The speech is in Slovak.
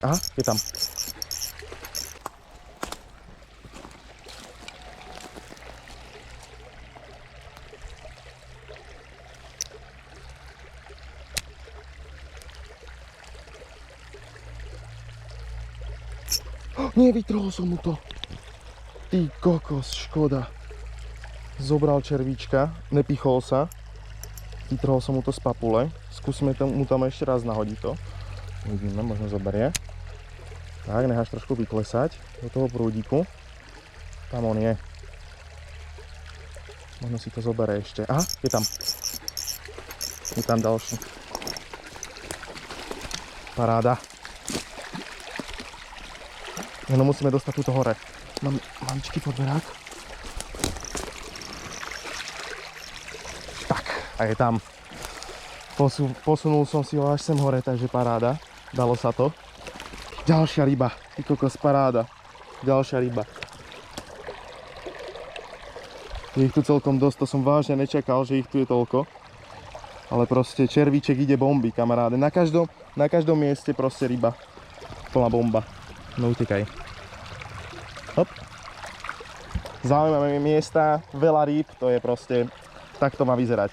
Aha, je tam. Nie, vytrhol som mu to. Ty kokos, škoda. Zobral červíčka, nepichol sa. Vytrhol som mu to z papule. Skúsime mu tam ešte raz nahodiť to. Uvidíme, možno zoberie. Tak, necháš trošku vyklesať do toho prúdiku. Tam on je. Možno si to zoberie ešte. Aha, je tam. Je tam ďalší. Paráda. No musíme dostať túto hore. Mám maličký podberák. Tak, a je tam. Posunul som si ho až sem hore, takže paráda. Dalo sa to. Ďalšia ryba. Ty kokos, paráda. Ďalšia ryba. Je ich tu celkom dosť, to som vážne nečakal, že ich tu je toľko. Ale proste červíček ide bomby, kamaráde. Na každom mieste proste ryba. Plná bomba. No utekaj. Hop. Zaujímavé miesta, veľa rýb, to je proste, tak to má vyzerať.